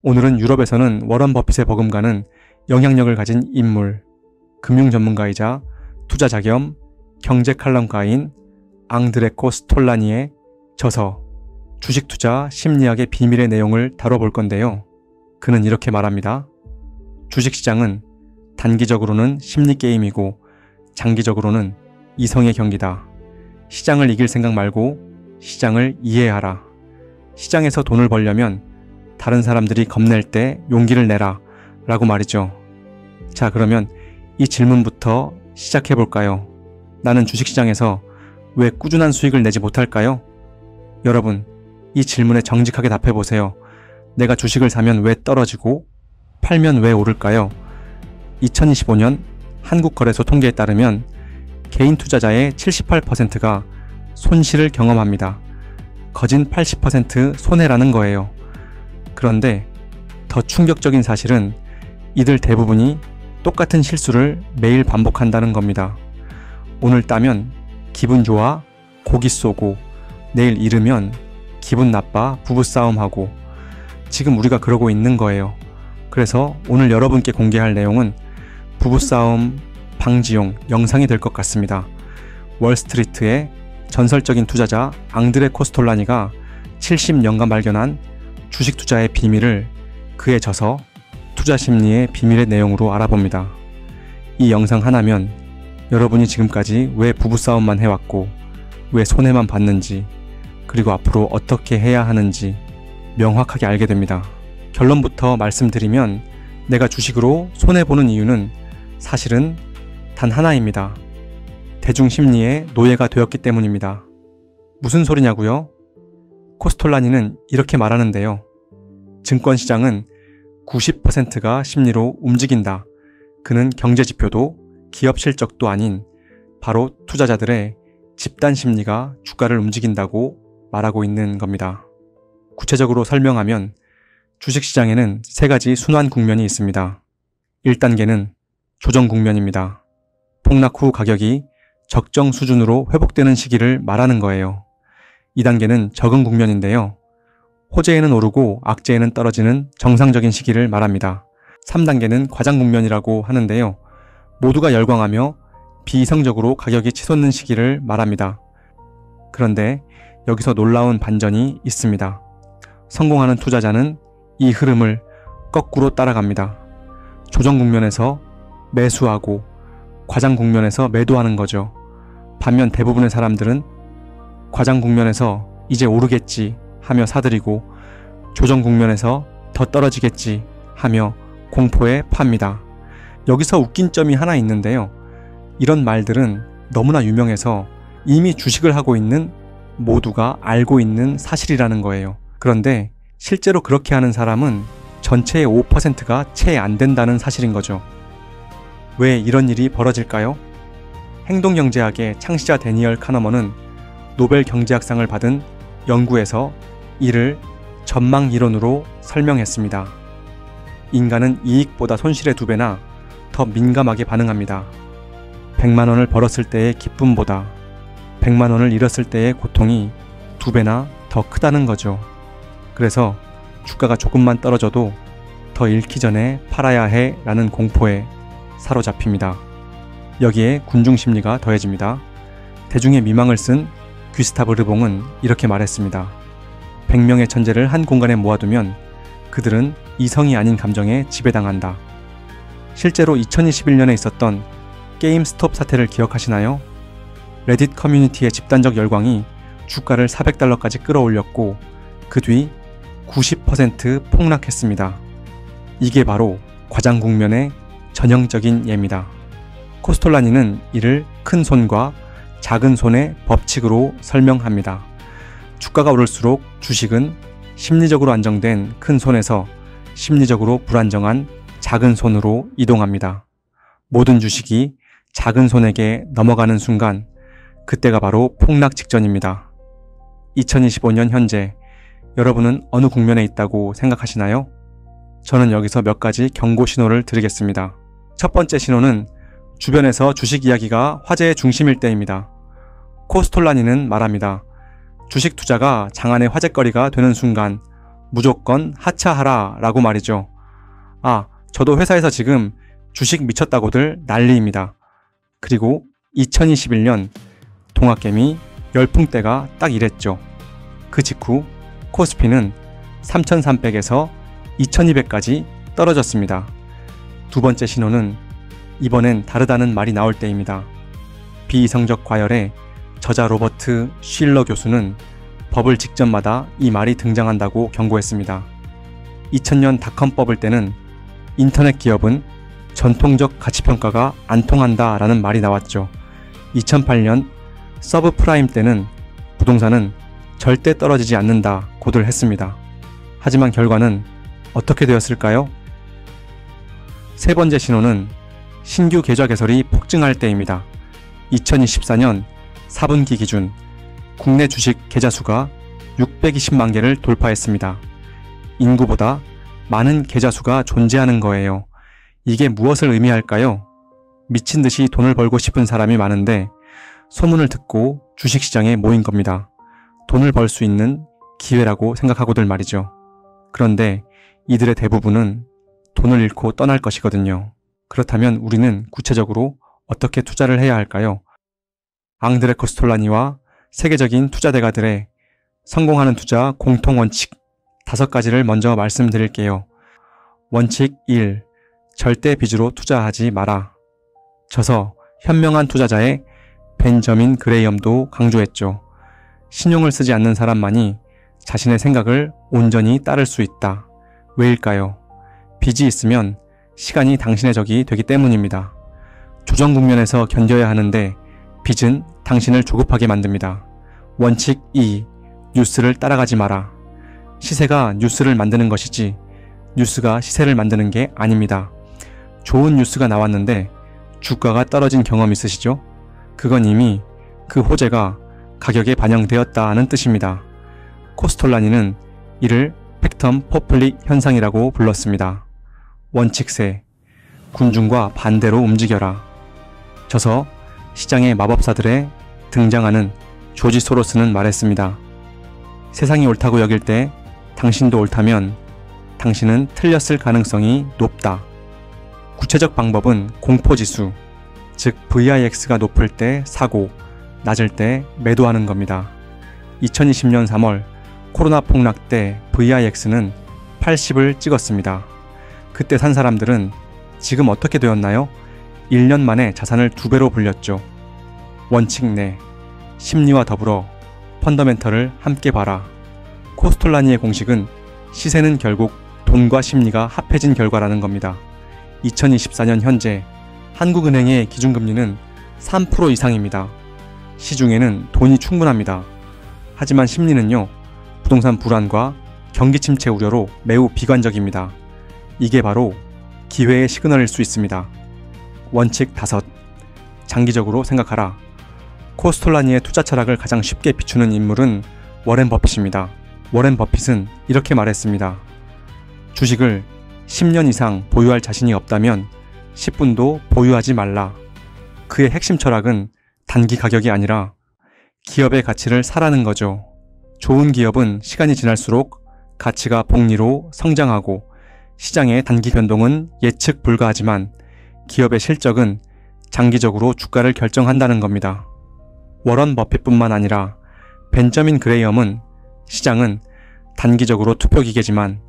오늘은 유럽에서는 워런 버핏의 버금가는 영향력을 가진 인물, 금융 전문가이자 투자자 겸 경제 칼럼가인 앙드레 코스톨라니의 저서 주식 투자 심리학의 비밀의 내용을 다뤄볼 건데요. 그는 이렇게 말합니다. 주식시장은 단기적으로는 심리게임이고 장기적으로는 이성의 경기다. 시장을 이길 생각 말고 시장을 이해하라. 시장에서 돈을 벌려면 다른 사람들이 겁낼 때 용기를 내라 라고 말이죠. 자, 그러면 이 질문부터 시작해 볼까요? 나는 주식시장에서 왜 꾸준한 수익을 내지 못할까요? 여러분, 이 질문에 정직하게 답해 보세요. 내가 주식을 사면 왜 떨어지고 팔면 왜 오를까요? 2025년 한국거래소 통계에 따르면 개인 투자자의 78%가 손실을 경험합니다. 거진 80% 손해라는 거예요. 그런데 더 충격적인 사실은 이들 대부분이 똑같은 실수를 매일 반복한다는 겁니다. 오늘 따면 기분 좋아 고기 쏘고, 내일 잃으면 기분 나빠 부부싸움하고, 지금 우리가 그러고 있는 거예요. 그래서 오늘 여러분께 공개할 내용은 부부싸움 방지용 영상이 될 것 같습니다. 월스트리트의 전설적인 투자자 앙드레 코스톨라니가 70년간 발견한 주식 투자의 비밀을 그의 저서 투자 심리의 비밀의 내용으로 알아봅니다. 이 영상 하나면 여러분이 지금까지 왜 부부싸움만 해왔고 왜 손해만 봤는지, 그리고 앞으로 어떻게 해야 하는지 명확하게 알게 됩니다. 결론부터 말씀드리면 내가 주식으로 손해보는 이유는 사실은 단 하나입니다. 대중심리의 노예가 되었기 때문입니다. 무슨 소리냐고요? 코스톨라니는 이렇게 말하는데요. 증권시장은 90%가 심리로 움직인다. 그는 경제지표도 기업 실적도 아닌 바로 투자자들의 집단 심리가 주가를 움직인다고 말하고 있는 겁니다. 구체적으로 설명하면 주식시장에는 세 가지 순환 국면이 있습니다. 1단계는 조정 국면입니다. 폭락 후 가격이 적정 수준으로 회복되는 시기를 말하는 거예요. 2단계는 적응 국면인데요. 호재에는 오르고 악재에는 떨어지는 정상적인 시기를 말합니다. 3단계는 과장 국면이라고 하는데요. 모두가 열광하며 비이성적으로 가격이 치솟는 시기를 말합니다. 그런데 여기서 놀라운 반전이 있습니다. 성공하는 투자자는 이 흐름을 거꾸로 따라갑니다. 조정 국면에서 매수하고 과장 국면에서 매도하는 거죠. 반면 대부분의 사람들은 과장 국면에서 이제 오르겠지 하며 사들이고 조정 국면에서 더 떨어지겠지 하며 공포에 팝니다. 여기서 웃긴 점이 하나 있는데요. 이런 말들은 너무나 유명해서 이미 주식을 하고 있는 모두가 알고 있는 사실이라는 거예요. 그런데 실제로 그렇게 하는 사람은 전체의 5%가 채 안 된다는 사실인 거죠. 왜 이런 일이 벌어질까요? 행동경제학의 창시자 데니얼 카너먼은 노벨 경제학상을 받은 연구에서 이를 전망 이론으로 설명했습니다. 인간은 이익보다 손실의 2배나 더 민감하게 반응합니다. 100만 원을 벌었을 때의 기쁨보다 100만 원을 잃었을 때의 고통이 2배나 더 크다는 거죠. 그래서 주가가 조금만 떨어져도 더 잃기 전에 팔아야 해 라는 공포에 사로잡힙니다. 여기에 군중심리가 더해집니다. 대중의 미망을 쓴 귀스타브 르봉은 이렇게 말했습니다. 100명의 천재를 한 공간에 모아두면 그들은 이성이 아닌 감정에 지배당한다. 실제로 2021년에 있었던 게임스톱 사태를 기억하시나요? 레딧 커뮤니티의 집단적 열광이 주가를 400달러까지 끌어올렸고 그 뒤 90% 폭락했습니다. 이게 바로 과장 국면의 전형적인 예입니다. 코스톨라니는 이를 큰 손과 작은 손의 법칙으로 설명합니다. 주가가 오를수록 주식은 심리적으로 안정된 큰 손에서 심리적으로 불안정한 작은 손으로 이동합니다. 모든 주식이 작은 손에게 넘어가는 순간 그때가 바로 폭락 직전입니다. 2025년 현재 여러분은 어느 국면에 있다고 생각하시나요? 저는 여기서 몇 가지 경고 신호를 드리겠습니다. 첫 번째 신호는 주변에서 주식 이야기가 화제의 중심일 때입니다. 코스톨라니는 말합니다. 주식 투자가 장안의 화제거리가 되는 순간 무조건 하차하라 라고 말이죠. 아, 저도 회사에서 지금 주식 미쳤다고들 난리입니다. 그리고 2021년 동학개미 열풍 때가 딱 이랬죠. 그 직후 코스피는 3,300에서 2,200까지 떨어졌습니다. 두 번째 신호는 이번엔 다르다는 말이 나올 때입니다. 비이성적 과열의 저자 로버트 쉴러 교수는 버블 직전마다 이 말이 등장한다고 경고했습니다. 2000년 닷컴 버블 때는 인터넷 기업은 전통적 가치평가가 안 통한다 라는 말이 나왔죠. 2008년 서브프라임 때는 부동산은 절대 떨어지지 않는다 고들 했습니다. 하지만 결과는 어떻게 되었을까요? 세 번째 신호는 신규 계좌 개설이 폭증할 때입니다. 2024년 4분기 기준 국내 주식 계좌 수가 620만 개를 돌파했습니다. 인구보다 많은 계좌 수가 존재하는 거예요. 이게 무엇을 의미할까요? 미친 듯이 돈을 벌고 싶은 사람이 많은데 소문을 듣고 주식시장에 모인 겁니다. 돈을 벌 수 있는 기회라고 생각하고들 말이죠. 그런데 이들의 대부분은 돈을 잃고 떠날 것이거든요. 그렇다면 우리는 구체적으로 어떻게 투자를 해야 할까요? 앙드레 코스톨라니와 세계적인 투자 대가들의 성공하는 투자 공통 원칙 5가지를 먼저 말씀드릴게요. 원칙 1. 절대 빚으로 투자하지 마라. 저서 현명한 투자자의 벤저민 그레이엄도 강조했죠. 신용을 쓰지 않는 사람만이 자신의 생각을 온전히 따를 수 있다. 왜일까요? 빚이 있으면 시간이 당신의 적이 되기 때문입니다. 조정 국면에서 견뎌야 하는데 빚은 당신을 조급하게 만듭니다. 원칙 2. 뉴스를 따라가지 마라. 시세가 뉴스를 만드는 것이지 뉴스가 시세를 만드는 게 아닙니다. 좋은 뉴스가 나왔는데 주가가 떨어진 경험 있으시죠? 그건 이미 그 호재가 가격에 반영되었다는 뜻입니다. 코스톨라니는 이를 팩텀 포플릭 현상이라고 불렀습니다. 원칙세, 군중과 반대로 움직여라. 저서 시장의 마법사들에 등장하는 조지 소로스는 말했습니다. 세상이 옳다고 여길 때 당신도 옳다면 당신은 틀렸을 가능성이 높다. 구체적 방법은 공포지수, 즉 VIX가 높을 때 사고, 낮을 때 매도하는 겁니다. 2020년 3월 코로나 폭락 때 VIX는 80을 찍었습니다. 그때 산 사람들은 지금 어떻게 되었나요? 1년 만에 자산을 2배로 불렸죠. 원칙 내, 심리와 더불어 펀더멘털을 함께 봐라. 코스톨라니의 공식은 시세는 결국 돈과 심리가 합해진 결과라는 겁니다. 2024년 현재 한국은행의 기준금리는 3% 이상입니다. 시중에는 돈이 충분합니다. 하지만 심리는요, 부동산 불안과 경기 침체 우려로 매우 비관적입니다. 이게 바로 기회의 시그널일 수 있습니다. 원칙 5. 장기적으로 생각하라. 코스톨라니의 투자 철학을 가장 쉽게 비추는 인물은 워렌 버핏입니다. 워렌 버핏은 이렇게 말했습니다. 주식을 10년 이상 보유할 자신이 없다면 10분도 보유하지 말라. 그의 핵심 철학은 단기 가격이 아니라 기업의 가치를 사라는 거죠. 좋은 기업은 시간이 지날수록 가치가 복리로 성장하고 시장의 단기 변동은 예측 불가하지만 기업의 실적은 장기적으로 주가를 결정한다는 겁니다. 워런 버핏뿐만 아니라 벤저민 그레이엄은 시장은 단기적으로 투표기계지만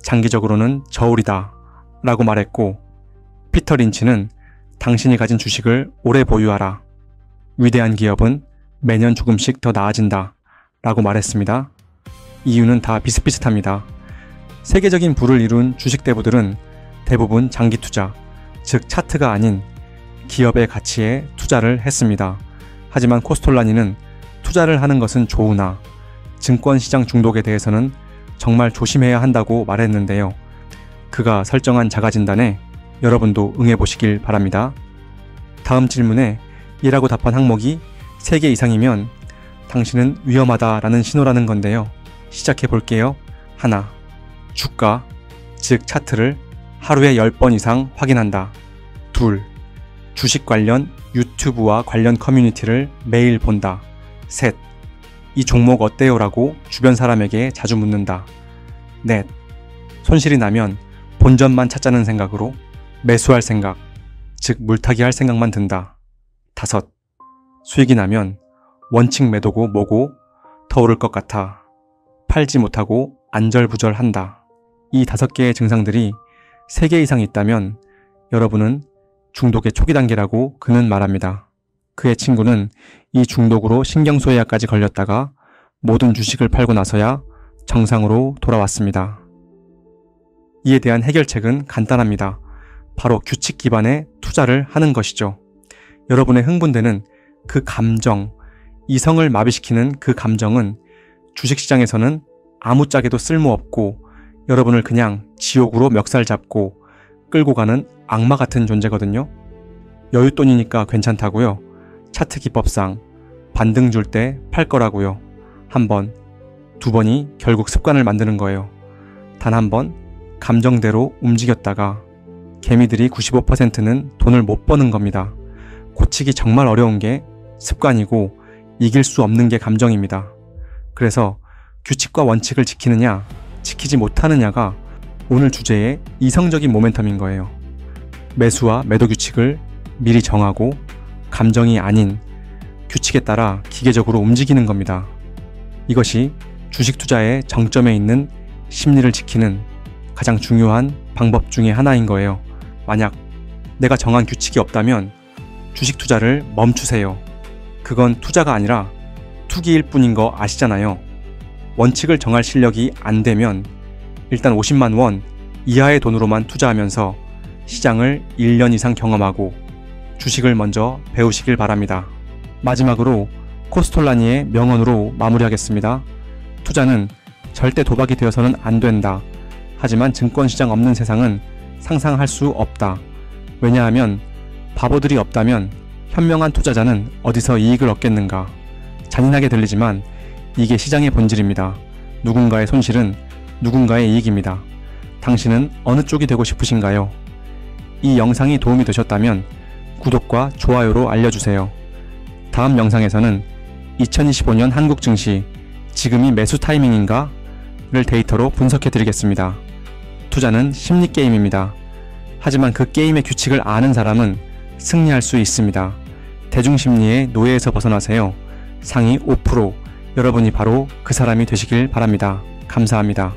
장기적으로는 저울이다 라고 말했고, 피터 린치는 당신이 가진 주식을 오래 보유하라. 위대한 기업은 매년 조금씩 더 나아진다 라고 말했습니다. 이유는 다 비슷비슷합니다. 세계적인 부를 이룬 주식 대부들은 대부분 장기 투자, 즉 차트가 아닌 기업의 가치에 투자를 했습니다. 하지만 코스톨라니는 투자를 하는 것은 좋으나 증권시장 중독에 대해서는 정말 조심해야 한다고 말했는데요. 그가 설정한 자가진단에 여러분도 응해보시길 바랍니다. 다음 질문에 이라고 답한 항목이 3개 이상이면 당신은 위험하다라는 신호라는 건데요. 시작해 볼게요. 1. 주가, 즉 차트를 하루에 10번 이상 확인한다. 2. 주식 관련 유튜브와 관련 커뮤니티를 매일 본다. 3. 이 종목 어때요? 라고 주변 사람에게 자주 묻는다. 넷. 손실이 나면 본전만 찾자는 생각으로 매수할 생각, 즉 물타기 할 생각만 든다. 5. 수익이 나면 원칙 매도고 뭐고 더 오를 것 같아 팔지 못하고 안절부절한다. 이 5개의 증상들이 3개 이상 있다면 여러분은 중독의 초기 단계라고 그는 말합니다. 그의 친구는 이 중독으로 신경소외약까지 걸렸다가 모든 주식을 팔고 나서야 정상으로 돌아왔습니다. 이에 대한 해결책은 간단합니다. 바로 규칙 기반의 투자를 하는 것이죠. 여러분의 흥분되는 그 감정, 이성을 마비시키는 그 감정은 주식시장에서는 아무짝에도 쓸모없고 여러분을 그냥 지옥으로 멱살 잡고 끌고 가는 악마 같은 존재거든요. 여윳돈이니까 괜찮다고요. 차트 기법상 반등 줄 때 팔 거라고요. 1번, 2번이 결국 습관을 만드는 거예요. 단 한 번 감정대로 움직였다가 개미들이 95%는 돈을 못 버는 겁니다. 고치기 정말 어려운 게 습관이고 이길 수 없는 게 감정입니다. 그래서 규칙과 원칙을 지키느냐, 지키지 못하느냐가 오늘 주제의 이성적인 모멘텀인 거예요. 매수와 매도 규칙을 미리 정하고 감정이 아닌 규칙에 따라 기계적으로 움직이는 겁니다. 이것이 주식 투자의 정점에 있는 심리를 지키는 가장 중요한 방법 중에 하나인 거예요. 만약 내가 정한 규칙이 없다면 주식 투자를 멈추세요. 그건 투자가 아니라 투기일 뿐인 거 아시잖아요. 원칙을 정할 실력이 안 되면 일단 50만 원 이하의 돈으로만 투자하면서 시장을 1년 이상 경험하고 주식을 먼저 배우시길 바랍니다. 마지막으로 코스톨라니의 명언으로 마무리하겠습니다. 투자는 절대 도박이 되어서는 안 된다. 하지만 증권시장 없는 세상은 상상할 수 없다. 왜냐하면 바보들이 없다면 현명한 투자자는 어디서 이익을 얻겠는가. 잔인하게 들리지만 이게 시장의 본질입니다. 누군가의 손실은 누군가의 이익입니다. 당신은 어느 쪽이 되고 싶으신가요? 이 영상이 도움이 되셨다면 구독과 좋아요로 알려주세요. 다음 영상에서는 2025년 한국 증시 지금이 매수 타이밍인가? 를 데이터로 분석해 드리겠습니다. 투자는 심리 게임입니다. 하지만 그 게임의 규칙을 아는 사람은 승리할 수 있습니다. 대중심리의 노예에서 벗어나세요. 상위 5%, 여러분이 바로 그 사람이 되시길 바랍니다. 감사합니다.